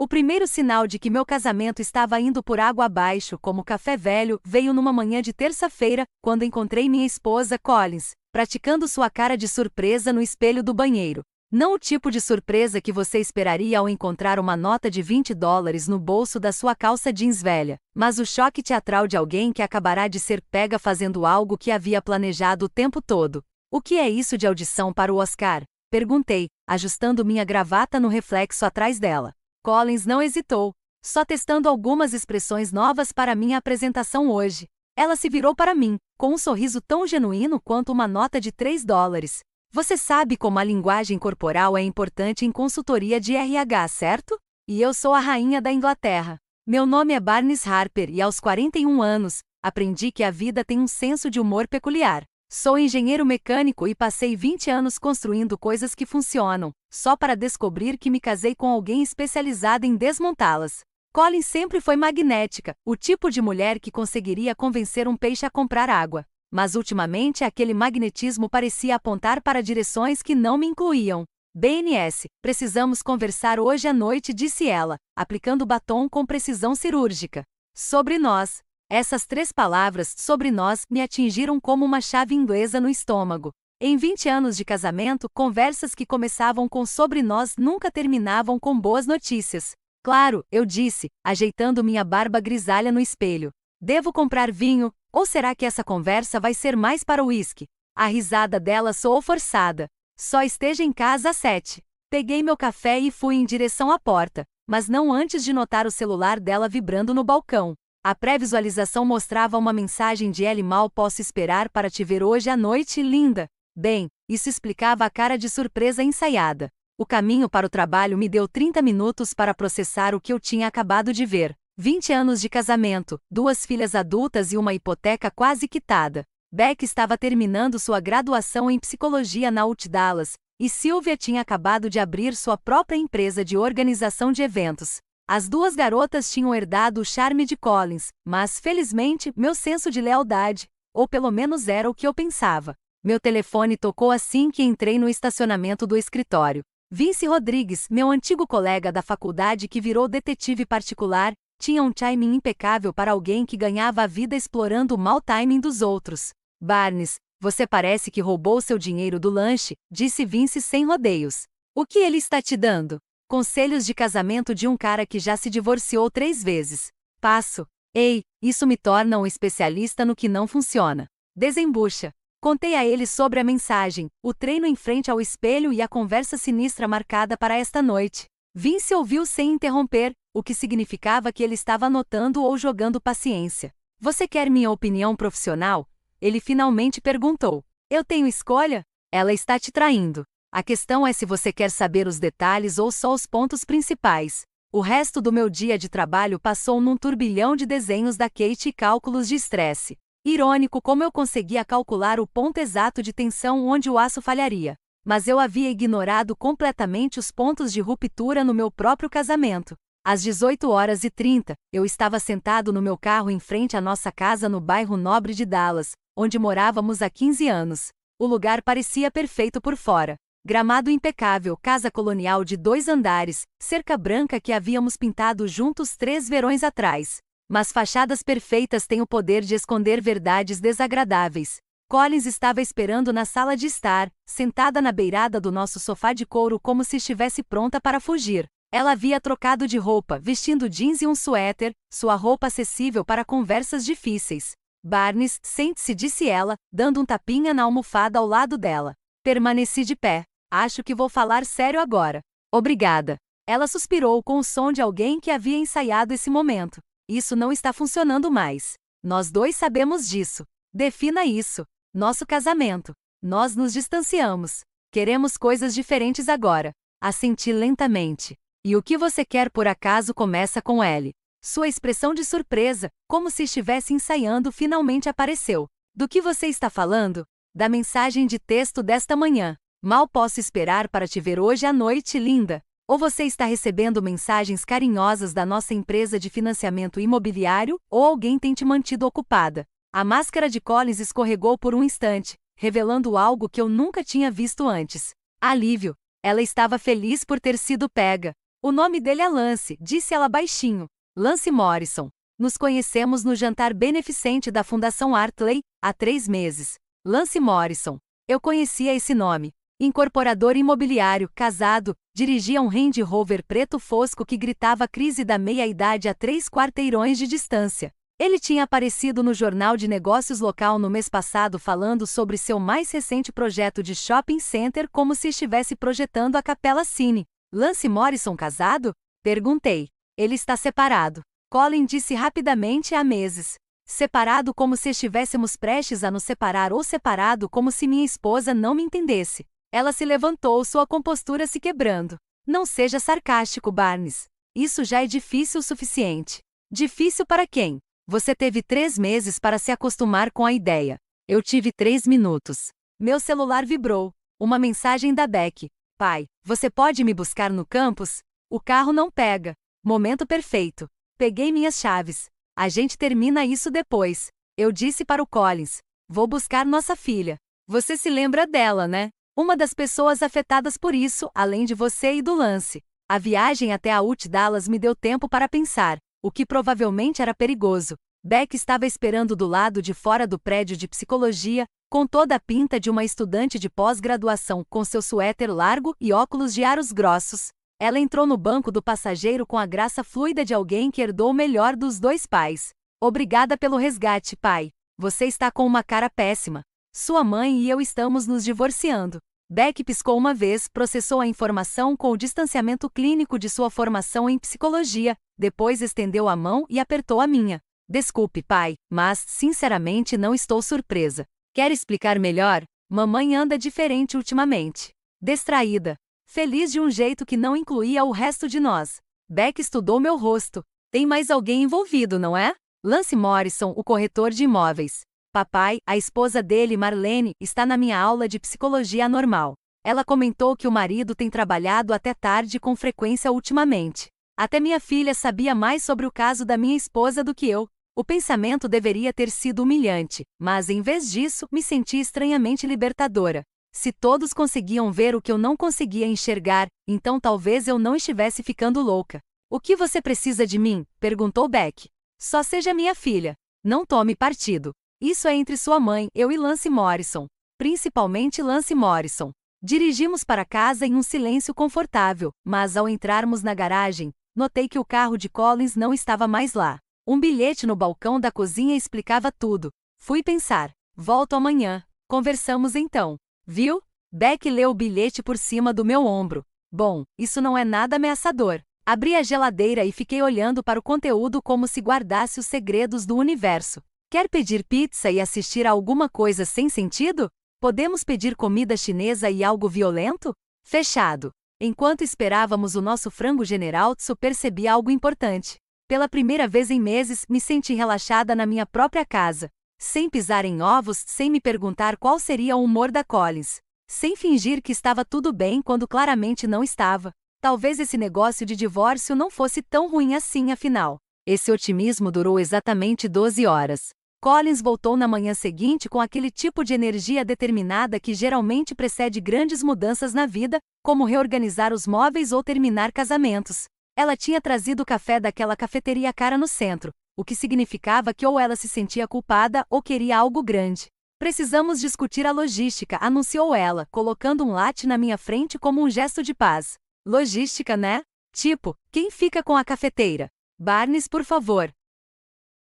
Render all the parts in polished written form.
O primeiro sinal de que meu casamento estava indo por água abaixo, como café velho, veio numa manhã de terça-feira, quando encontrei minha esposa, Collins, praticando sua cara de surpresa no espelho do banheiro. Não o tipo de surpresa que você esperaria ao encontrar uma nota de $20 no bolso da sua calça jeans velha, mas o choque teatral de alguém que acabará de ser pega fazendo algo que havia planejado o tempo todo. O que é isso de audição para o Oscar? Perguntei, ajustando minha gravata no reflexo atrás dela. Collins não hesitou, só testando algumas expressões novas para minha apresentação hoje. Ela se virou para mim, com um sorriso tão genuíno quanto uma nota de $3. Você sabe como a linguagem corporal é importante em consultoria de RH, certo? E eu sou a rainha da Inglaterra. Meu nome é Barnes Harper e aos 41 anos, aprendi que a vida tem um senso de humor peculiar. Sou engenheiro mecânico e passei 20 anos construindo coisas que funcionam, só para descobrir que me casei com alguém especializado em desmontá-las. Colin sempre foi magnética, o tipo de mulher que conseguiria convencer um peixe a comprar água. Mas ultimamente aquele magnetismo parecia apontar para direções que não me incluíam. BNS, precisamos conversar hoje à noite, disse ela, aplicando batom com precisão cirúrgica. Sobre nós. Essas 3 palavras, sobre nós, me atingiram como uma chave inglesa no estômago. Em 20 anos de casamento, conversas que começavam com sobre nós nunca terminavam com boas notícias. Claro, eu disse, ajeitando minha barba grisalha no espelho. Devo comprar vinho, ou será que essa conversa vai ser mais para o uísque? A risada dela soou forçada. Só esteja em casa às 7. Peguei meu café e fui em direção à porta, mas não antes de notar o celular dela vibrando no balcão. A pré-visualização mostrava uma mensagem de Ellie: mal posso esperar para te ver hoje à noite, linda. Bem, isso explicava a cara de surpresa ensaiada. O caminho para o trabalho me deu 30 minutos para processar o que eu tinha acabado de ver. 20 anos de casamento, 2 filhas adultas e uma hipoteca quase quitada. Beck estava terminando sua graduação em psicologia na UT Dallas, e Sylvia tinha acabado de abrir sua própria empresa de organização de eventos. As 2 garotas tinham herdado o charme de Collins, mas, felizmente, meu senso de lealdade, ou pelo menos era o que eu pensava. Meu telefone tocou assim que entrei no estacionamento do escritório. Vince Rodrigues, meu antigo colega da faculdade que virou detetive particular, tinha um timing impecável para alguém que ganhava a vida explorando o mau timing dos outros. Barnes, você parece que roubou seu dinheiro do lanche, disse Vince sem rodeios. O que ele está te dando? Conselhos de casamento de um cara que já se divorciou 3 vezes. Passo. Ei, isso me torna um especialista no que não funciona. Desembucha. Contei a ele sobre a mensagem, o treino em frente ao espelho e a conversa sinistra marcada para esta noite. Vince ouviu sem interromper, o que significava que ele estava anotando ou jogando paciência. Você quer minha opinião profissional? Ele finalmente perguntou. Eu tenho escolha? Ela está te traindo. A questão é se você quer saber os detalhes ou só os pontos principais. O resto do meu dia de trabalho passou num turbilhão de desenhos da Kate e cálculos de estresse. Irônico como eu conseguia calcular o ponto exato de tensão onde o aço falharia. Mas eu havia ignorado completamente os pontos de ruptura no meu próprio casamento. Às 18h30, eu estava sentado no meu carro em frente à nossa casa no bairro nobre de Dallas, onde morávamos há 15 anos. O lugar parecia perfeito por fora. Gramado impecável, casa colonial de 2 andares, cerca branca que havíamos pintado juntos 3 verões atrás. Mas fachadas perfeitas têm o poder de esconder verdades desagradáveis. Collins estava esperando na sala de estar, sentada na beirada do nosso sofá de couro como se estivesse pronta para fugir. Ela havia trocado de roupa, vestindo jeans e um suéter, sua roupa acessível para conversas difíceis. Barnes, sente-se, disse ela, dando um tapinha na almofada ao lado dela. Permaneci de pé. Acho que vou falar sério agora. Obrigada. Ela suspirou com o som de alguém que havia ensaiado esse momento. Isso não está funcionando mais. Nós 2 sabemos disso. Defina isso. Nosso casamento. Nós nos distanciamos. Queremos coisas diferentes agora. Assenti lentamente. E o que você quer por acaso começa com L. Sua expressão de surpresa, como se estivesse ensaiando, finalmente apareceu. Do que você está falando? Da mensagem de texto desta manhã. Mal posso esperar para te ver hoje à noite, linda. Ou você está recebendo mensagens carinhosas da nossa empresa de financiamento imobiliário, ou alguém tem te mantido ocupada. A máscara de Collins escorregou por um instante, revelando algo que eu nunca tinha visto antes. Alívio. Ela estava feliz por ter sido pega. O nome dele é Lance, disse ela baixinho. Lance Morrison. Nos conhecemos no jantar beneficente da Fundação Artley, há 3 meses. Lance Morrison. Eu conhecia esse nome. Incorporador imobiliário, casado, dirigia um Range Rover preto fosco que gritava crise da meia-idade a 3 quarteirões de distância. Ele tinha aparecido no Jornal de Negócios local no mês passado falando sobre seu mais recente projeto de shopping center como se estivesse projetando a Capela Cine. Lance Morrison casado? Perguntei. Ele está separado. Colin disse rapidamente há meses. Separado como se estivéssemos prestes a nos separar ou separado como se minha esposa não me entendesse. Ela se levantou, sua compostura se quebrando. Não seja sarcástico, Barnes. Isso já é difícil o suficiente. Difícil para quem? Você teve 3 meses para se acostumar com a ideia. Eu tive 3 minutos. Meu celular vibrou. Uma mensagem da Beck. Pai, você pode me buscar no campus? O carro não pega. Momento perfeito. Peguei minhas chaves. A gente termina isso depois. Eu disse para o Collins. Vou buscar nossa filha. Você se lembra dela, né? Uma das pessoas afetadas por isso, além de você e do Lance. A viagem até a UT Dallas me deu tempo para pensar, o que provavelmente era perigoso. Beck estava esperando do lado de fora do prédio de psicologia, com toda a pinta de uma estudante de pós-graduação com seu suéter largo e óculos de aros grossos. Ela entrou no banco do passageiro com a graça fluida de alguém que herdou o melhor dos 2 pais. Obrigada pelo resgate, pai. Você está com uma cara péssima. Sua mãe e eu estamos nos divorciando. Beck piscou uma vez, processou a informação com o distanciamento clínico de sua formação em psicologia, depois estendeu a mão e apertou a minha. Desculpe, pai, mas, sinceramente, não estou surpresa. Quer explicar melhor? Mamãe anda diferente ultimamente. Distraída. Feliz de um jeito que não incluía o resto de nós. Beck estudou meu rosto. Tem mais alguém envolvido, não é? Lance Morrison, o corretor de imóveis. Papai, a esposa dele, Marlene, está na minha aula de psicologia anormal. Ela comentou que o marido tem trabalhado até tarde com frequência ultimamente. Até minha filha sabia mais sobre o caso da minha esposa do que eu. O pensamento deveria ter sido humilhante, mas em vez disso, me senti estranhamente libertadora. Se todos conseguiam ver o que eu não conseguia enxergar, então talvez eu não estivesse ficando louca. O que você precisa de mim? Perguntou Beck. Só seja minha filha. Não tome partido. Isso é entre sua mãe, eu e Lance Morrison. Principalmente Lance Morrison. Dirigimos para casa em um silêncio confortável, mas ao entrarmos na garagem, notei que o carro de Collins não estava mais lá. Um bilhete no balcão da cozinha explicava tudo. Fui pensar. Volto amanhã. Conversamos então. Viu? Beck leu o bilhete por cima do meu ombro. Bom, isso não é nada ameaçador. Abri a geladeira e fiquei olhando para o conteúdo como se guardasse os segredos do universo. Quer pedir pizza e assistir a alguma coisa sem sentido? Podemos pedir comida chinesa e algo violento? Fechado. Enquanto esperávamos o nosso frango generaltso, percebi algo importante. Pela primeira vez em meses, me senti relaxada na minha própria casa. Sem pisar em ovos, sem me perguntar qual seria o humor da Collins. Sem fingir que estava tudo bem quando claramente não estava. Talvez esse negócio de divórcio não fosse tão ruim assim afinal. Esse otimismo durou exatamente 12 horas. Collins voltou na manhã seguinte com aquele tipo de energia determinada que geralmente precede grandes mudanças na vida, como reorganizar os móveis ou terminar casamentos. Ela tinha trazido café daquela cafeteria cara no centro, o que significava que ou ela se sentia culpada ou queria algo grande. Precisamos discutir a logística, anunciou ela, colocando um latte na minha frente como um gesto de paz. Logística, né? Tipo, quem fica com a cafeteira? Barnes, por favor.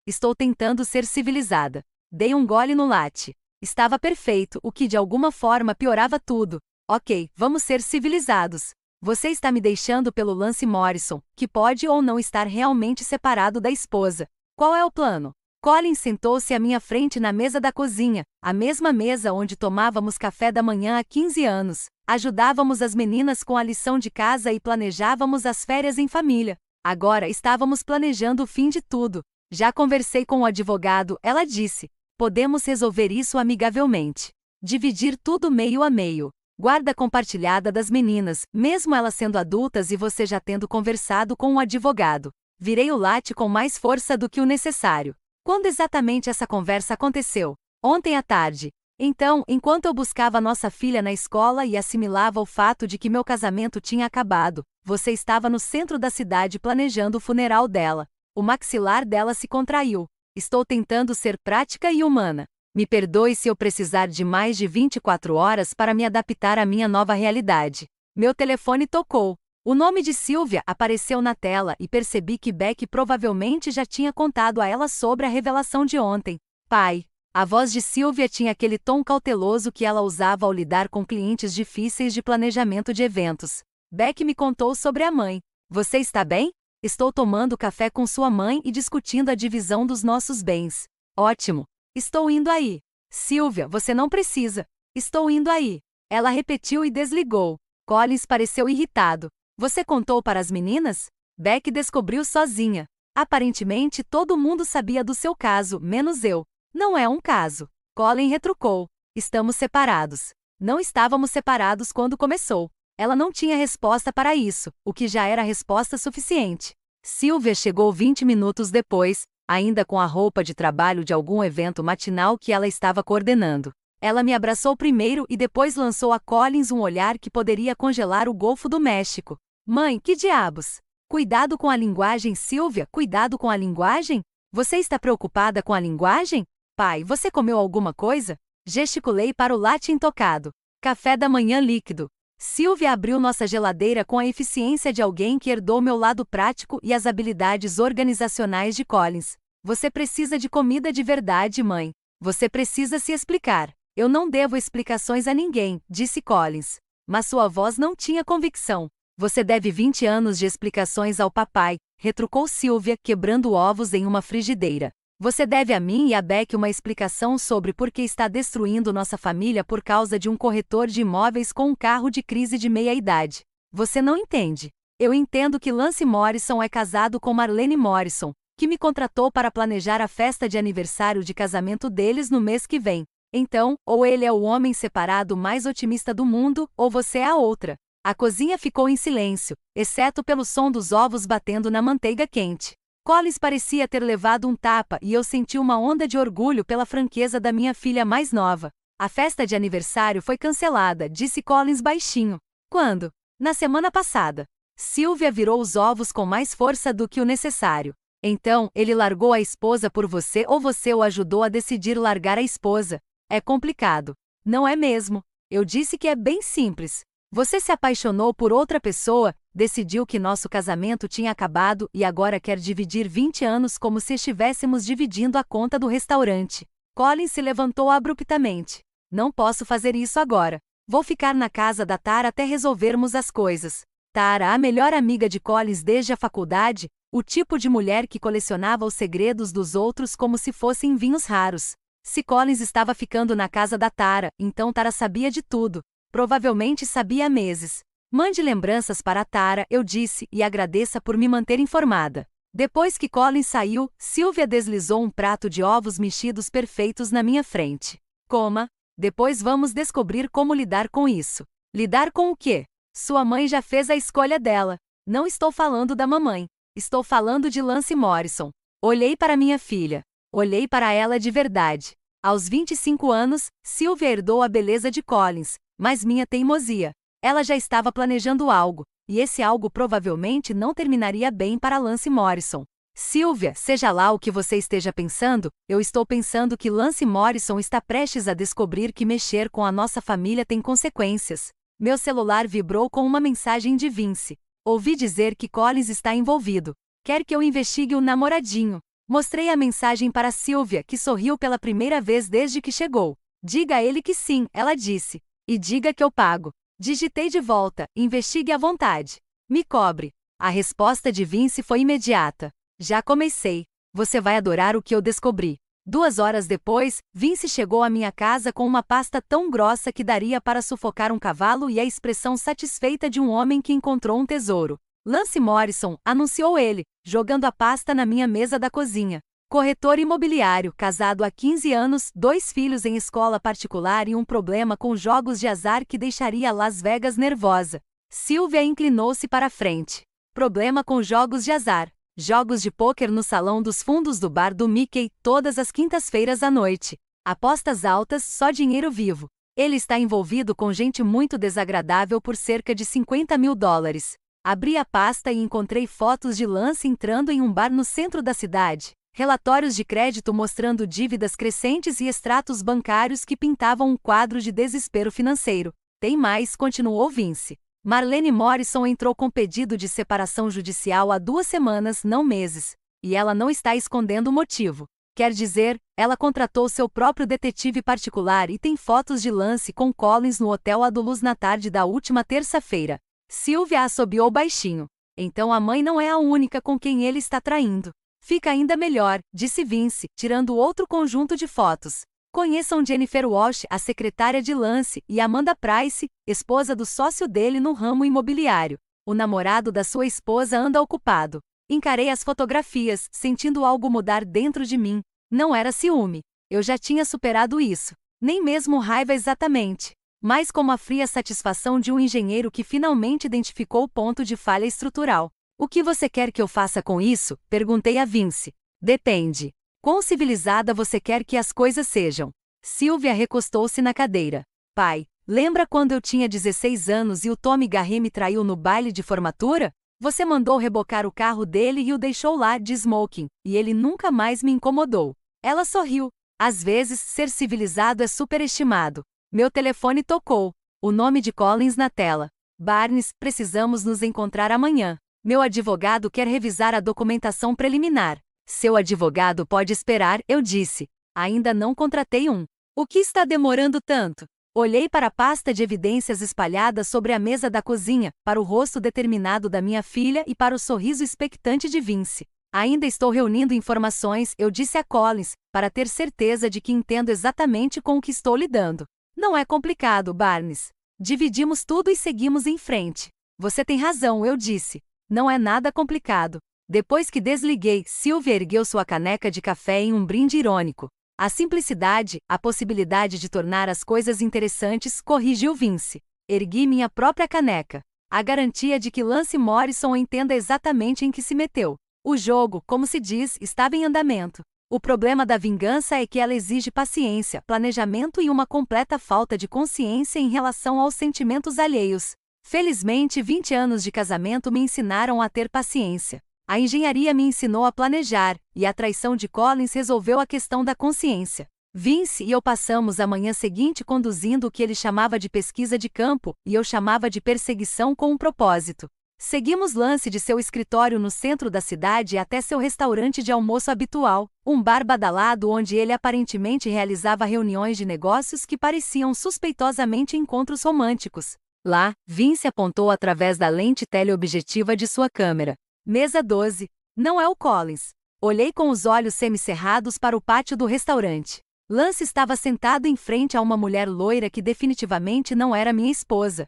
Estou tentando ser civilizada. Dei um gole no latte. Estava perfeito, o que de alguma forma piorava tudo. Ok, vamos ser civilizados. Você está me deixando pelo Lance Morrison, que pode ou não estar realmente separado da esposa. Qual é o plano? Colin sentou-se à minha frente na mesa da cozinha, a mesma mesa onde tomávamos café da manhã há 15 anos. Ajudávamos as meninas com a lição de casa e planejávamos as férias em família. Agora estávamos planejando o fim de tudo. Já conversei com o advogado, ela disse. Podemos resolver isso amigavelmente. Dividir tudo meio a meio. Guarda compartilhada das meninas, mesmo elas sendo adultas e você já tendo conversado com o advogado. Virei o latte com mais força do que o necessário. Quando exatamente essa conversa aconteceu? Ontem à tarde. Então, enquanto eu buscava nossa filha na escola e assimilava o fato de que meu casamento tinha acabado, você estava no centro da cidade planejando o funeral dela. O maxilar dela se contraiu. Estou tentando ser prática e humana. Me perdoe se eu precisar de mais de 24 horas para me adaptar à minha nova realidade. Meu telefone tocou. O nome de Sylvia apareceu na tela e percebi que Beck provavelmente já tinha contado a ela sobre a revelação de ontem. Pai. A voz de Sylvia tinha aquele tom cauteloso que ela usava ao lidar com clientes difíceis de planejamento de eventos. Beck me contou sobre a mãe. Você está bem? Estou tomando café com sua mãe e discutindo a divisão dos nossos bens. Ótimo. Estou indo aí. Sylvia, você não precisa. Estou indo aí. Ela repetiu e desligou. Collins pareceu irritado. Você contou para as meninas? Beck descobriu sozinha. Aparentemente todo mundo sabia do seu caso, menos eu. Não é um caso. Colin retrucou. Estamos separados. Não estávamos separados quando começou. Ela não tinha resposta para isso, o que já era resposta suficiente. Sylvia chegou 20 minutos depois, ainda com a roupa de trabalho de algum evento matinal que ela estava coordenando. Ela me abraçou primeiro e depois lançou a Collins um olhar que poderia congelar o Golfo do México. Mãe, que diabos? Cuidado com a linguagem, Sylvia, cuidado com a linguagem? Você está preocupada com a linguagem? Pai, você comeu alguma coisa? Gesticulei para o latte intocado. Café da manhã líquido. Sylvia abriu nossa geladeira com a eficiência de alguém que herdou meu lado prático e as habilidades organizacionais de Collins. Você precisa de comida de verdade, mãe. Você precisa se explicar. Eu não devo explicações a ninguém, disse Collins. Mas sua voz não tinha convicção. Você deve 20 anos de explicações ao papai, retrucou Sylvia, quebrando ovos em uma frigideira. Você deve a mim e a Beck uma explicação sobre por que está destruindo nossa família por causa de um corretor de imóveis com um carro de crise de meia-idade. Você não entende. Eu entendo que Lance Morrison é casado com Marlene Morrison, que me contratou para planejar a festa de aniversário de casamento deles no mês que vem. Então, ou ele é o homem separado mais otimista do mundo, ou você é a outra. A cozinha ficou em silêncio, exceto pelo som dos ovos batendo na manteiga quente. Collins parecia ter levado um tapa e eu senti uma onda de orgulho pela franqueza da minha filha mais nova. A festa de aniversário foi cancelada, disse Collins baixinho. Quando? Na semana passada. Sylvia virou os ovos com mais força do que o necessário. Então, ele largou a esposa por você ou você o ajudou a decidir largar a esposa? É complicado. Não é mesmo? Eu disse que é bem simples. Você se apaixonou por outra pessoa, decidiu que nosso casamento tinha acabado e agora quer dividir 20 anos como se estivéssemos dividindo a conta do restaurante. Colin se levantou abruptamente. Não posso fazer isso agora. Vou ficar na casa da Tara até resolvermos as coisas. Tara, a melhor amiga de Collins desde a faculdade, o tipo de mulher que colecionava os segredos dos outros como se fossem vinhos raros. Se Collins estava ficando na casa da Tara, então Tara sabia de tudo. Provavelmente sabia há meses. Mande lembranças para a Tara, eu disse, e agradeça por me manter informada. Depois que Collins saiu, Sylvia deslizou um prato de ovos mexidos perfeitos na minha frente. Coma. Depois vamos descobrir como lidar com isso. Lidar com o quê? Sua mãe já fez a escolha dela. Não estou falando da mamãe. Estou falando de Lance Morrison. Olhei para minha filha. Olhei para ela de verdade. Aos 25 anos, Sylvia herdou a beleza de Collins, mas minha teimosia. Ela já estava planejando algo, e esse algo provavelmente não terminaria bem para Lance Morrison. Sylvia, seja lá o que você esteja pensando, eu estou pensando que Lance Morrison está prestes a descobrir que mexer com a nossa família tem consequências. Meu celular vibrou com uma mensagem de Vince. Ouvi dizer que Collins está envolvido. Quer que eu investigue o namoradinho. Mostrei a mensagem para Sylvia, que sorriu pela primeira vez desde que chegou. Diga a ele que sim, ela disse. E diga que eu pago. Digitei de volta, investigue à vontade. Me cobre. A resposta de Vince foi imediata. Já comecei. Você vai adorar o que eu descobri. 2 horas depois, Vince chegou à minha casa com uma pasta tão grossa que daria para sufocar um cavalo e a expressão satisfeita de um homem que encontrou um tesouro. Lance Morrison, anunciou ele, jogando a pasta na minha mesa da cozinha. Corretor imobiliário, casado há 15 anos, 2 filhos em escola particular e um problema com jogos de azar que deixaria Las Vegas nervosa. Sylvia inclinou-se para a frente. Problema com jogos de azar. Jogos de pôquer no salão dos fundos do bar do Mickey, todas as quintas-feiras à noite. Apostas altas, só dinheiro vivo. Ele está envolvido com gente muito desagradável por cerca de $50.000. Abri a pasta e encontrei fotos de Lance entrando em um bar no centro da cidade, relatórios de crédito mostrando dívidas crescentes e extratos bancários que pintavam um quadro de desespero financeiro. Tem mais, continuou Vince. Marlene Morrison entrou com pedido de separação judicial há 2 semanas, não meses. E ela não está escondendo o motivo. Quer dizer, ela contratou seu próprio detetive particular e tem fotos de Lance com Collins no hotel Adolus na tarde da última terça-feira. Sylvia assobiou baixinho. Então a mãe não é a única com quem ele está traindo. Fica ainda melhor, disse Vince, tirando outro conjunto de fotos. Conheçam Jennifer Walsh, a secretária de Lance, e Amanda Price, esposa do sócio dele no ramo imobiliário. O namorado da sua esposa anda ocupado. Encarei as fotografias, sentindo algo mudar dentro de mim. Não era ciúme. Eu já tinha superado isso. Nem mesmo raiva exatamente. Mas como a fria satisfação de um engenheiro que finalmente identificou o ponto de falha estrutural. O que você quer que eu faça com isso? Perguntei a Vince. Depende. Quão civilizada você quer que as coisas sejam? Sylvia recostou-se na cadeira. Pai, lembra quando eu tinha 16 anos e o Tommy Garry me traiu no baile de formatura? Você mandou rebocar o carro dele e o deixou lá de smoking, e ele nunca mais me incomodou. Ela sorriu. Às vezes, ser civilizado é superestimado. Meu telefone tocou. O nome de Collins na tela. Barnes, precisamos nos encontrar amanhã. Meu advogado quer revisar a documentação preliminar. Seu advogado pode esperar, eu disse. Ainda não contratei um. O que está demorando tanto? Olhei para a pasta de evidências espalhada sobre a mesa da cozinha, para o rosto determinado da minha filha e para o sorriso expectante de Vince. Ainda estou reunindo informações, eu disse a Collins, para ter certeza de que entendo exatamente com o que estou lidando. Não é complicado, Barnes. Dividimos tudo e seguimos em frente. Você tem razão, eu disse. Não é nada complicado. Depois que desliguei, Sylvia ergueu sua caneca de café em um brinde irônico. A simplicidade, a possibilidade de tornar as coisas interessantes, corrigiu Vince. Ergui minha própria caneca. A garantia de que Lance Morrison entenda exatamente em que se meteu. O jogo, como se diz, estava em andamento. O problema da vingança é que ela exige paciência, planejamento e uma completa falta de consciência em relação aos sentimentos alheios. Felizmente, 20 anos de casamento me ensinaram a ter paciência. A engenharia me ensinou a planejar, e a traição de Collins resolveu a questão da consciência. Vince e eu passamos a manhã seguinte conduzindo o que ele chamava de pesquisa de campo, e eu chamava de perseguição com um propósito. Seguimos Lance de seu escritório no centro da cidade até seu restaurante de almoço habitual, um bar badalado onde ele aparentemente realizava reuniões de negócios que pareciam suspeitosamente encontros românticos. Lá, Vince apontou através da lente teleobjetiva de sua câmera. Mesa 12. Não é o Collins. Olhei com os olhos semicerrados para o pátio do restaurante. Lance estava sentado em frente a uma mulher loira que definitivamente não era minha esposa.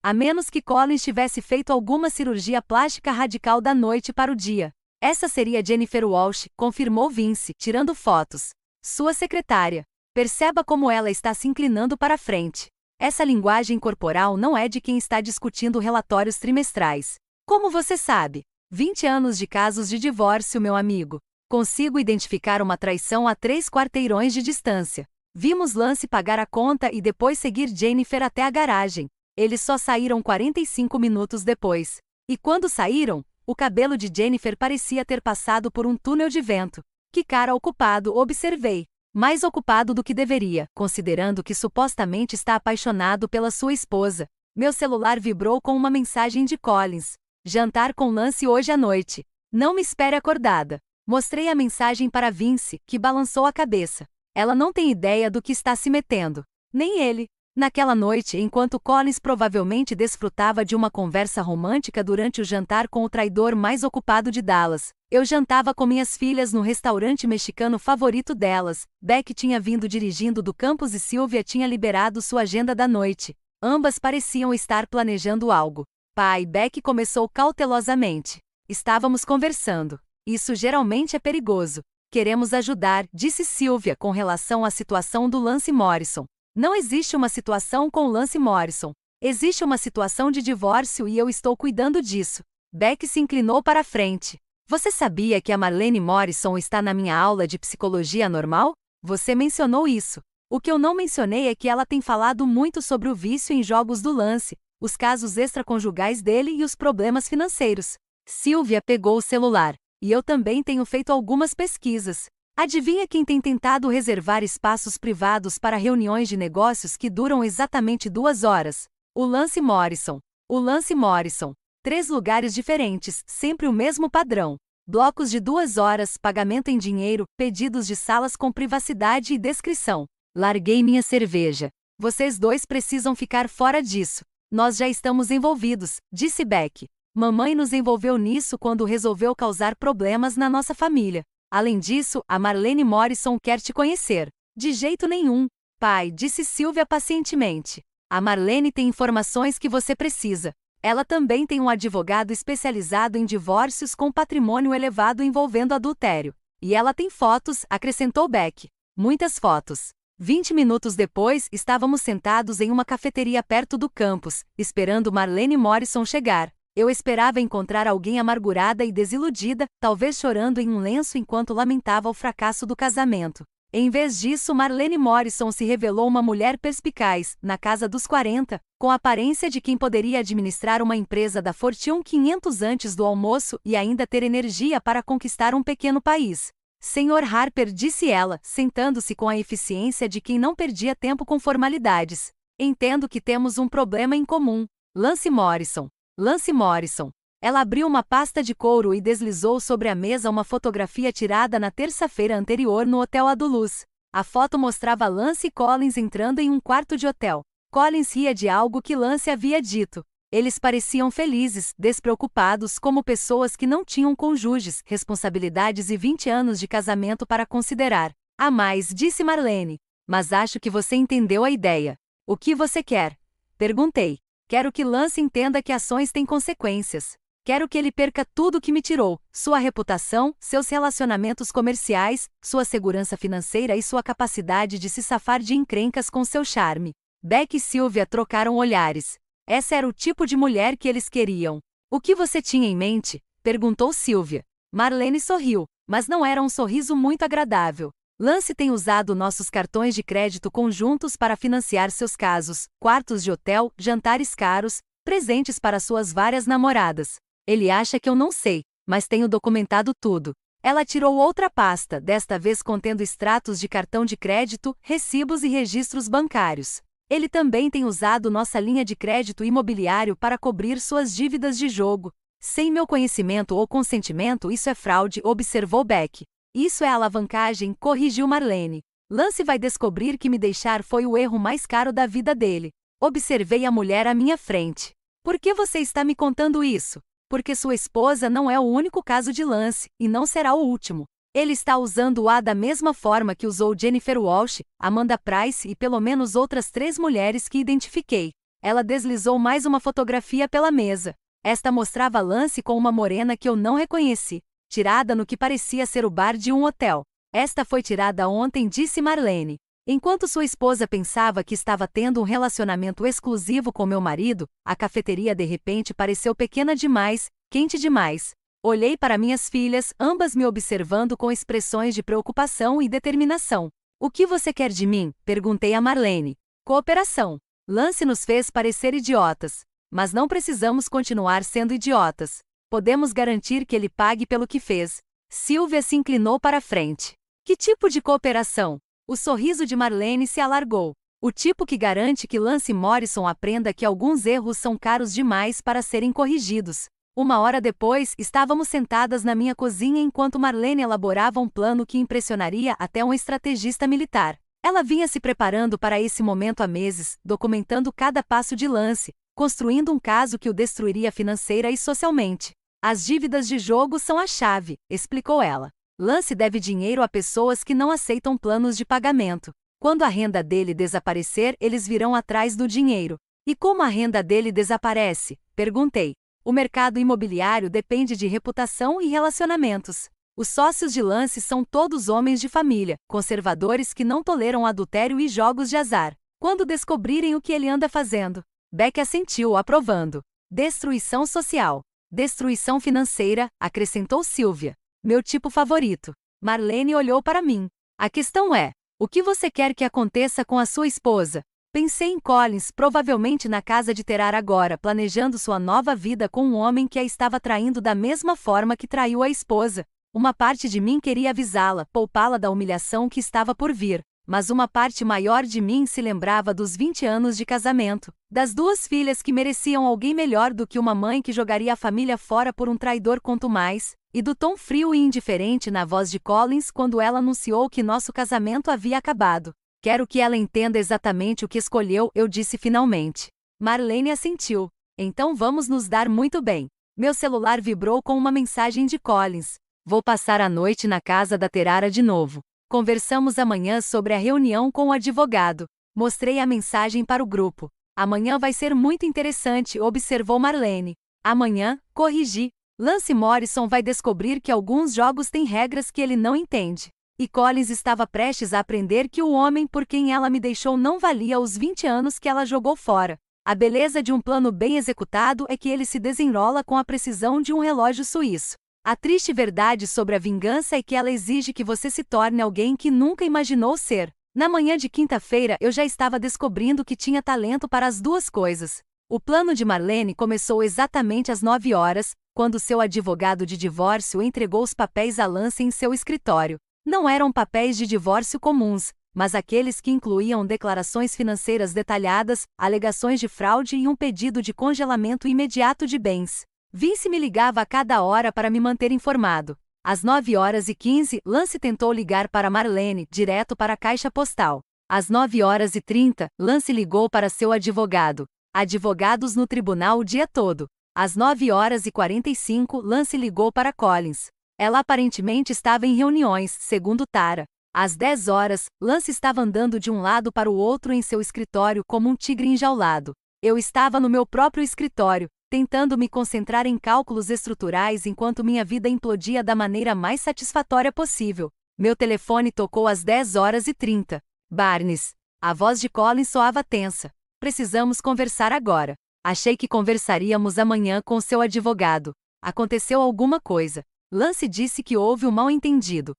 A menos que Collins tivesse feito alguma cirurgia plástica radical da noite para o dia. Essa seria Jennifer Walsh, confirmou Vince, tirando fotos. Sua secretária. Perceba como ela está se inclinando para frente. Essa linguagem corporal não é de quem está discutindo relatórios trimestrais. Como você sabe? 20 anos de casos de divórcio, meu amigo. Consigo identificar uma traição a 3 quarteirões de distância. Vimos Lance pagar a conta e depois seguir Jennifer até a garagem. Eles só saíram 45 minutos depois. E quando saíram, o cabelo de Jennifer parecia ter passado por um túnel de vento. Que cara ocupado, observei. Mais ocupado do que deveria, considerando que supostamente está apaixonado pela sua esposa. Meu celular vibrou com uma mensagem de Collins. Jantar com Lance hoje à noite. Não me espere acordada. Mostrei a mensagem para Vince, que balançou a cabeça. Ela não tem ideia do que está se metendo. Nem ele. Naquela noite, enquanto Collins provavelmente desfrutava de uma conversa romântica durante o jantar com o traidor mais ocupado de Dallas, eu jantava com minhas filhas no restaurante mexicano favorito delas. Beck tinha vindo dirigindo do campus e Sylvia tinha liberado sua agenda da noite. Ambas pareciam estar planejando algo. Pai, Beck começou cautelosamente. Estávamos conversando. Isso geralmente é perigoso. Queremos ajudar, disse Sylvia com relação à situação do Lance Morrison. Não existe uma situação com Lance Morrison. Existe uma situação de divórcio e eu estou cuidando disso. Beck se inclinou para a frente. Você sabia que a Marlene Morrison está na minha aula de psicologia normal? Você mencionou isso. O que eu não mencionei é que ela tem falado muito sobre o vício em jogos do Lance, os casos extraconjugais dele e os problemas financeiros. Sylvia pegou o celular. E eu também tenho feito algumas pesquisas. Adivinha quem tem tentado reservar espaços privados para reuniões de negócios que duram exatamente 2 horas? O Lance Morrison. O Lance Morrison. 3 lugares diferentes, sempre o mesmo padrão. Blocos de 2 horas, pagamento em dinheiro, pedidos de salas com privacidade e descrição. Larguei minha cerveja. Vocês dois precisam ficar fora disso. Nós já estamos envolvidos, disse Beck. Mamãe nos envolveu nisso quando resolveu causar problemas na nossa família. Além disso, a Marlene Morrison quer te conhecer. De jeito nenhum, pai, disse Sylvia pacientemente. A Marlene tem informações que você precisa. Ela também tem um advogado especializado em divórcios com patrimônio elevado envolvendo adultério. E ela tem fotos, acrescentou Beck. Muitas fotos. 20 minutos depois, estávamos sentados em uma cafeteria perto do campus, esperando Marlene Morrison chegar. Eu esperava encontrar alguém amargurada e desiludida, talvez chorando em um lenço enquanto lamentava o fracasso do casamento. Em vez disso, Marlene Morrison se revelou uma mulher perspicaz, na casa dos 40, com a aparência de quem poderia administrar uma empresa da Fortune 500 antes do almoço e ainda ter energia para conquistar um pequeno país. Sr. Harper, disse ela, sentando-se com a eficiência de quem não perdia tempo com formalidades. Entendo que temos um problema em comum. Lance Morrison. Lance Morrison. Ela abriu uma pasta de couro e deslizou sobre a mesa uma fotografia tirada na terça-feira anterior no Hotel Adulus. A foto mostrava Lance e Collins entrando em um quarto de hotel. Collins ria de algo que Lance havia dito. Eles pareciam felizes, despreocupados, como pessoas que não tinham cônjuges, responsabilidades e 20 anos de casamento para considerar. A mais, disse Marlene. Mas acho que você entendeu a ideia. O que você quer? Perguntei. Quero que Lance entenda que ações têm consequências. Quero que ele perca tudo que me tirou, sua reputação, seus relacionamentos comerciais, sua segurança financeira e sua capacidade de se safar de encrencas com seu charme. Beck e Sylvia trocaram olhares. Essa era o tipo de mulher que eles queriam. O que você tinha em mente? Perguntou Sylvia. Marlene sorriu, mas não era um sorriso muito agradável. Lance tem usado nossos cartões de crédito conjuntos para financiar seus casos, quartos de hotel, jantares caros, presentes para suas várias namoradas. Ele acha que eu não sei, mas tenho documentado tudo. Ela tirou outra pasta, desta vez contendo extratos de cartão de crédito, recibos e registros bancários. Ele também tem usado nossa linha de crédito imobiliário para cobrir suas dívidas de jogo. Sem meu conhecimento ou consentimento, isso é fraude, observou Beck. Isso é alavancagem, corrigiu Marlene. Lance vai descobrir que me deixar foi o erro mais caro da vida dele. Observei a mulher à minha frente. Por que você está me contando isso? Porque sua esposa não é o único caso de Lance, e não será o último. Ele está usando-a da mesma forma que usou Jennifer Walsh, Amanda Price e pelo menos outras 3 mulheres que identifiquei. Ela deslizou mais uma fotografia pela mesa. Esta mostrava Lance com uma morena que eu não reconheci, tirada no que parecia ser o bar de um hotel. Esta foi tirada ontem, disse Marlene. Enquanto sua esposa pensava que estava tendo um relacionamento exclusivo com meu marido, a cafeteria de repente pareceu pequena demais, quente demais. Olhei para minhas filhas, ambas me observando com expressões de preocupação e determinação. O que você quer de mim? Perguntei a Marlene. Cooperação. Lance nos fez parecer idiotas. Mas não precisamos continuar sendo idiotas. Podemos garantir que ele pague pelo que fez. Sylvia se inclinou para a frente. Que tipo de cooperação? O sorriso de Marlene se alargou. O tipo que garante que Lance Morrison aprenda que alguns erros são caros demais para serem corrigidos. 1 hora depois, estávamos sentadas na minha cozinha enquanto Marlene elaborava um plano que impressionaria até um estrategista militar. Ela vinha se preparando para esse momento há meses, documentando cada passo de Lance, construindo um caso que o destruiria financeira e socialmente. As dívidas de jogo são a chave, explicou ela. Lance deve dinheiro a pessoas que não aceitam planos de pagamento. Quando a renda dele desaparecer, eles virão atrás do dinheiro. E como a renda dele desaparece? Perguntei. O mercado imobiliário depende de reputação e relacionamentos. Os sócios de Lance são todos homens de família, conservadores que não toleram adultério e jogos de azar. Quando descobrirem o que ele anda fazendo, Beck assentiu, aprovando. Destruição social. Destruição financeira, acrescentou Sylvia. Meu tipo favorito. Marlene olhou para mim. A questão é, O que você quer que aconteça com a sua esposa? Pensei em Collins, provavelmente na casa de Terara agora, planejando sua nova vida com um homem que a estava traindo da mesma forma que traiu a esposa. Uma parte de mim queria avisá-la, poupá-la da humilhação que estava por vir, mas uma parte maior de mim se lembrava dos 20 anos de casamento, das 2 filhas que mereciam alguém melhor do que uma mãe que jogaria a família fora por um traidor quanto mais, e do tom frio e indiferente na voz de Collins quando ela anunciou que nosso casamento havia acabado. Quero que ela entenda exatamente o que escolheu, eu disse finalmente. Marlene assentiu. Então vamos nos dar muito bem. Meu celular vibrou com uma mensagem de Collins. Vou passar a noite na casa da Terara de novo. Conversamos amanhã sobre a reunião com o advogado. Mostrei a mensagem para o grupo. Amanhã vai ser muito interessante, observou Marlene. Amanhã, corrigi. Lance Morrison vai descobrir que alguns jogos têm regras que ele não entende. E Collins estava prestes a aprender que o homem por quem ela me deixou não valia os 20 anos que ela jogou fora. A beleza de um plano bem executado é que ele se desenrola com a precisão de um relógio suíço. A triste verdade sobre a vingança é que ela exige que você se torne alguém que nunca imaginou ser. Na manhã de quinta-feira eu já estava descobrindo que tinha talento para as 2 coisas. O plano de Marlene começou exatamente às 9 horas, quando seu advogado de divórcio entregou os papéis a Lance em seu escritório. Não eram papéis de divórcio comuns, mas aqueles que incluíam declarações financeiras detalhadas, alegações de fraude e um pedido de congelamento imediato de bens. Vince me ligava a cada hora para me manter informado. Às 9h15, Lance tentou ligar para Marlene, direto para a caixa postal. Às 9h30, Lance ligou para seu advogado. Advogados no tribunal o dia todo. Às 9h45, Lance ligou para Collins. Ela aparentemente estava em reuniões, segundo Tara. Às 10 horas, Lance estava andando de um lado para o outro em seu escritório como um tigre enjaulado. Eu estava no meu próprio escritório, tentando me concentrar em cálculos estruturais enquanto minha vida implodia da maneira mais satisfatória possível. Meu telefone tocou às 10h30. Barnes. A voz de Collins soava tensa. Precisamos conversar agora. Achei que conversaríamos amanhã com seu advogado. Aconteceu alguma coisa. Lance disse que houve um mal-entendido.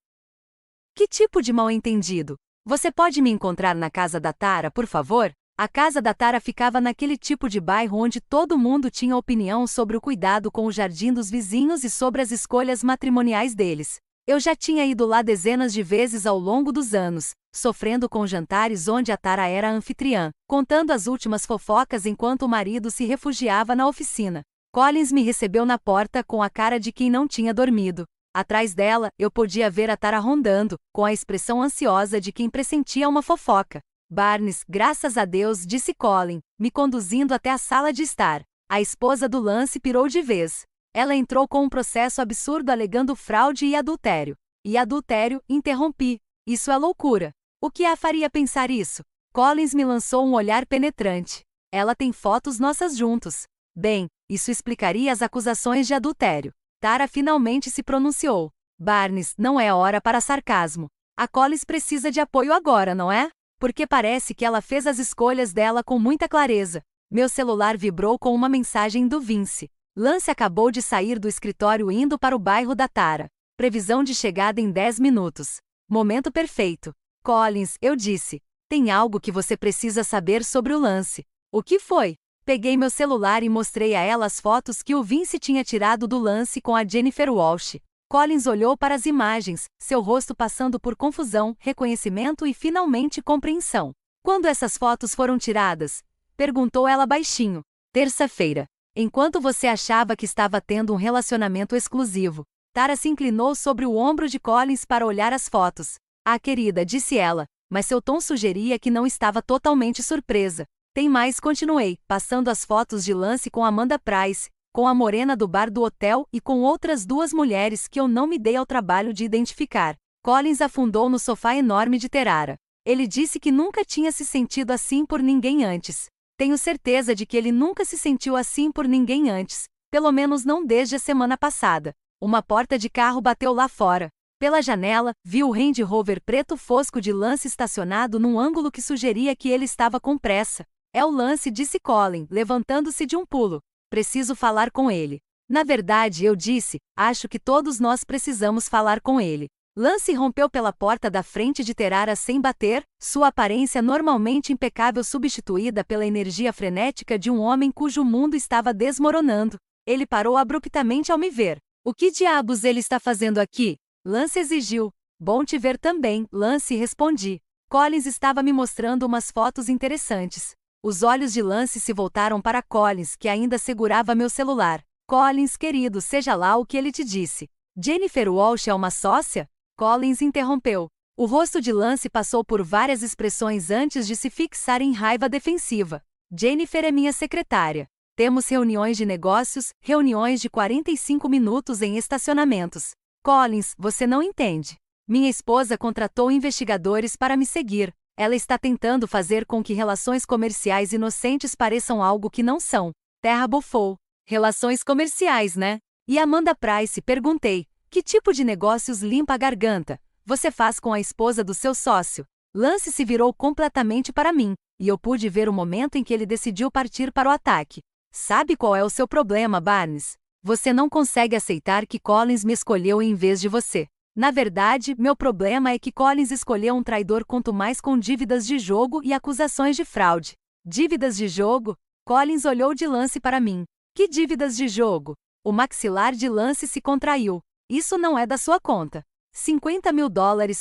Que tipo de mal-entendido? Você pode me encontrar na casa da Tara, por favor? A casa da Tara ficava naquele tipo de bairro onde todo mundo tinha opinião sobre o cuidado com o jardim dos vizinhos e sobre as escolhas matrimoniais deles. Eu já tinha ido lá dezenas de vezes ao longo dos anos, sofrendo com jantares onde a Tara era a anfitriã, contando as últimas fofocas enquanto o marido se refugiava na oficina. Collins me recebeu na porta com a cara de quem não tinha dormido. Atrás dela, eu podia ver a Tara rondando, com a expressão ansiosa de quem pressentia uma fofoca. Barnes, graças a Deus, disse Colin, me conduzindo até a sala de estar. A esposa do Lance pirou de vez. Ela entrou com um processo absurdo alegando fraude e adultério. E adultério, interrompi. Isso é loucura. O que a faria pensar isso? Collins me lançou um olhar penetrante. Ela tem fotos nossas juntos. Bem, isso explicaria as acusações de adultério. Tara finalmente se pronunciou. Barnes, não é hora para sarcasmo. A Collins precisa de apoio agora, não é? Porque parece que ela fez as escolhas dela com muita clareza. Meu celular vibrou com uma mensagem do Vince. Lance acabou de sair do escritório indo para o bairro da Tara. Previsão de chegada em 10 minutos. Momento perfeito. Collins, eu disse. Tem algo que você precisa saber sobre o Lance. O que foi? Peguei meu celular e mostrei a ela as fotos que o Vince tinha tirado do Lance com a Jennifer Walsh. Collins olhou para as imagens, seu rosto passando por confusão, reconhecimento e finalmente compreensão. Quando essas fotos foram tiradas? Perguntou ela baixinho. Terça-feira. Enquanto você achava que estava tendo um relacionamento exclusivo. Tara se inclinou sobre o ombro de Collins para olhar as fotos. Ah, querida, disse ela, mas seu tom sugeria que não estava totalmente surpresa. Tem mais, continuei, passando as fotos de Lance com Amanda Price, com a morena do bar do hotel e com outras 2 mulheres que eu não me dei ao trabalho de identificar. Collins afundou no sofá enorme de Terara. Ele disse que nunca tinha se sentido assim por ninguém antes. Tenho certeza de que ele nunca se sentiu assim por ninguém antes, pelo menos não desde a semana passada. Uma porta de carro bateu lá fora. Pela janela, vi o Range Rover preto fosco de Lance estacionado num ângulo que sugeria que ele estava com pressa. É o Lance, disse Colin, levantando-se de um pulo. Preciso falar com ele. Na verdade, eu disse, acho que todos nós precisamos falar com ele. Lance rompeu pela porta da frente de Terara sem bater, sua aparência normalmente impecável substituída pela energia frenética de um homem cujo mundo estava desmoronando. Ele parou abruptamente ao me ver. O que diabos ele está fazendo aqui? Lance exigiu. Bom te ver também, Lance, respondi. Collins estava me mostrando umas fotos interessantes. Os olhos de Lance se voltaram para Collins, que ainda segurava meu celular. Collins, querido, seja lá o que ele te disse. Jennifer Walsh é uma sócia? Collins interrompeu. O rosto de Lance passou por várias expressões antes de se fixar em raiva defensiva. Jennifer é minha secretária. Temos reuniões de negócios, reuniões de 45 minutos em estacionamentos. Collins, você não entende. Minha esposa contratou investigadores para me seguir. Ela está tentando fazer com que relações comerciais inocentes pareçam algo que não são. Terra bufou. Relações comerciais, né? E Amanda Price, perguntei. Que tipo de negócios limpa a garganta você faz com a esposa do seu sócio? Lance se virou completamente para mim, e eu pude ver o momento em que ele decidiu partir para o ataque. Sabe qual é o seu problema, Barnes? Você não consegue aceitar que Collins me escolheu em vez de você. Na verdade, meu problema é que Collins escolheu um traidor quanto mais com dívidas de jogo e acusações de fraude. Dívidas de jogo? Collins olhou de Lance para mim. Que dívidas de jogo? O maxilar de Lance se contraiu. Isso não é da sua conta. $50 mil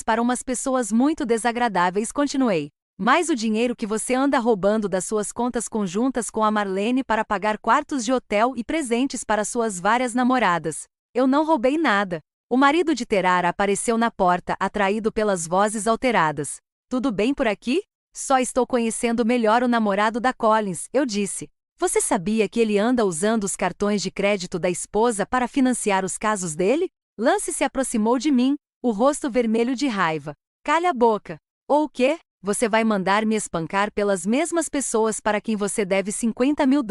para umas pessoas muito desagradáveis, continuei. Mais o dinheiro que você anda roubando das suas contas conjuntas com a Marlene para pagar quartos de hotel e presentes para suas várias namoradas. Eu não roubei nada. O marido de Terara apareceu na porta, atraído pelas vozes alteradas. Tudo bem por aqui? Só estou conhecendo melhor o namorado da Collins, eu disse. Você sabia que ele anda usando os cartões de crédito da esposa para financiar os casos dele? Lance se aproximou de mim, o rosto vermelho de raiva. Calha a boca. Ou o quê? Você vai mandar me espancar pelas mesmas pessoas para quem você deve $50 mil.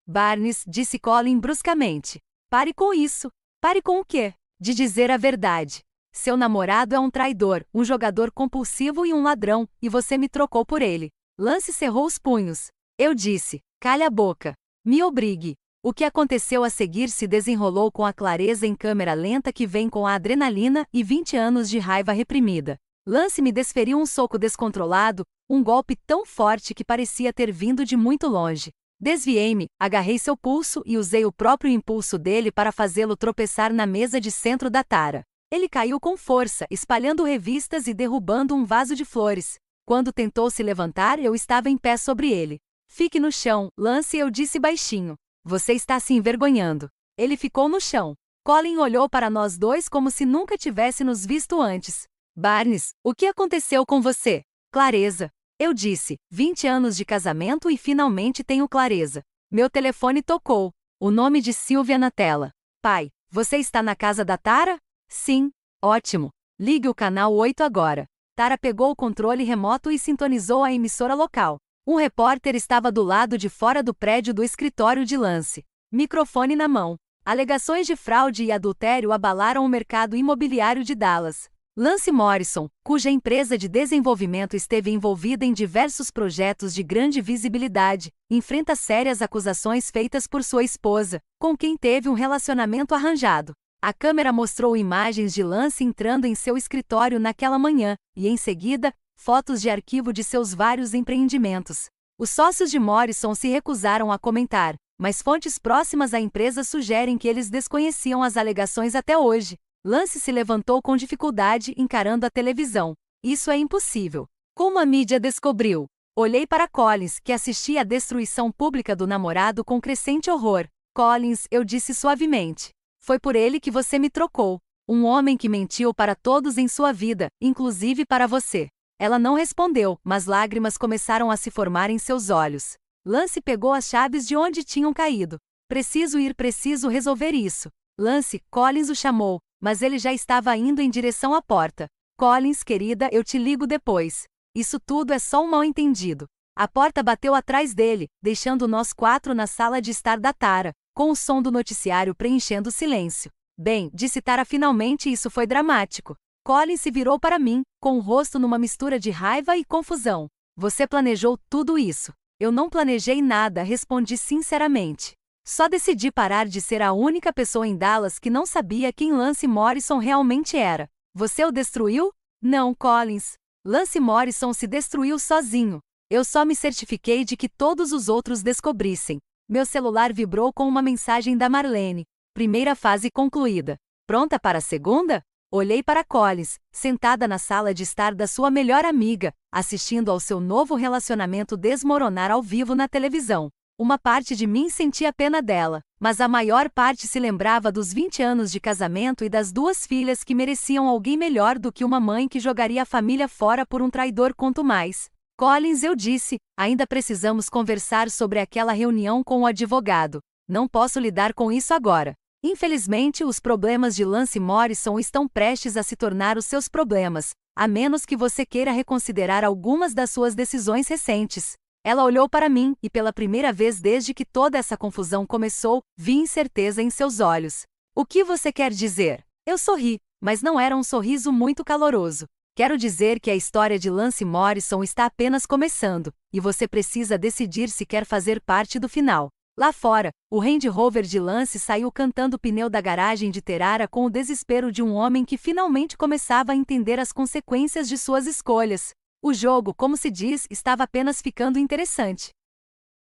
Barnes, disse Colin bruscamente. Pare com isso. Pare com o quê? De dizer a verdade. Seu namorado é um traidor, um jogador compulsivo e um ladrão, e você me trocou por ele. Lance cerrou os punhos. Eu disse. Calha a boca. Me obrigue. O que aconteceu a seguir se desenrolou com a clareza em câmera lenta que vem com a adrenalina e 20 anos de raiva reprimida. Lance me desferiu um soco descontrolado, um golpe tão forte que parecia ter vindo de muito longe. Desviei-me, agarrei seu pulso e usei o próprio impulso dele para fazê-lo tropeçar na mesa de centro da tara. Ele caiu com força, espalhando revistas e derrubando um vaso de flores. Quando tentou se levantar, eu estava em pé sobre ele. Fique no chão, Lance, eu disse baixinho. Você está se envergonhando. Ele ficou no chão. Colin olhou para nós dois como se nunca tivesse nos visto antes. Barnes, o que aconteceu com você? Clareza. Eu disse, 20 anos de casamento e finalmente tenho clareza. Meu telefone tocou. O nome de Sylvia na tela. Pai, você está na casa da Tara? Sim. Ótimo. Ligue o canal 8 agora. Tara pegou o controle remoto e sintonizou a emissora local. Um repórter estava do lado de fora do prédio do escritório de Lance. Microfone na mão. Alegações de fraude e adultério abalaram o mercado imobiliário de Dallas. Lance Morrison, cuja empresa de desenvolvimento esteve envolvida em diversos projetos de grande visibilidade, enfrenta sérias acusações feitas por sua esposa, com quem teve um relacionamento arranjado. A câmera mostrou imagens de Lance entrando em seu escritório naquela manhã, e em seguida, fotos de arquivo de seus vários empreendimentos. Os sócios de Morrison se recusaram a comentar, mas fontes próximas à empresa sugerem que eles desconheciam as alegações até hoje. Lance se levantou com dificuldade, encarando a televisão. Isso é impossível. Como a mídia descobriu? Olhei para Collins, que assistia à destruição pública do namorado com crescente horror. Collins, eu disse suavemente. Foi por ele que você me trocou. Um homem que mentiu para todos em sua vida, inclusive para você. Ela não respondeu, mas lágrimas começaram a se formar em seus olhos. Lance pegou as chaves de onde tinham caído. Preciso resolver isso. Lance, Collins o chamou, mas ele já estava indo em direção à porta. Collins, querida, eu te ligo depois. Isso tudo é só um mal-entendido. A porta bateu atrás dele, deixando nós quatro na sala de estar da Tara, com o som do noticiário preenchendo o silêncio. Bem, disse Tara finalmente, isso foi dramático. Collins se virou para mim, com o rosto numa mistura de raiva e confusão. Você planejou tudo isso. Eu não planejei nada, respondi sinceramente. Só decidi parar de ser a única pessoa em Dallas que não sabia quem Lance Morrison realmente era. Você o destruiu? Não, Collins. Lance Morrison se destruiu sozinho. Eu só me certifiquei de que todos os outros descobrissem. Meu celular vibrou com uma mensagem da Marlene. Primeira fase concluída. Pronta para a segunda? Olhei para Collins, sentada na sala de estar da sua melhor amiga, assistindo ao seu novo relacionamento desmoronar ao vivo na televisão. Uma parte de mim sentia pena dela, mas a maior parte se lembrava dos 20 anos de casamento e das 2 filhas que mereciam alguém melhor do que uma mãe que jogaria a família fora por um traidor quanto mais. Collins, eu disse, ainda precisamos conversar sobre aquela reunião com o advogado. Não posso lidar com isso agora. Infelizmente, os problemas de Lance Morrison estão prestes a se tornar os seus problemas, a menos que você queira reconsiderar algumas das suas decisões recentes. Ela olhou para mim e, pela primeira vez desde que toda essa confusão começou, vi incerteza em seus olhos. O que você quer dizer? Eu sorri, mas não era um sorriso muito caloroso. Quero dizer que a história de Lance Morrison está apenas começando, e você precisa decidir se quer fazer parte do final. Lá fora, o Range Rover de Lance saiu cantando o pneu da garagem de Terara com o desespero de um homem que finalmente começava a entender as consequências de suas escolhas. O jogo, como se diz, estava apenas ficando interessante.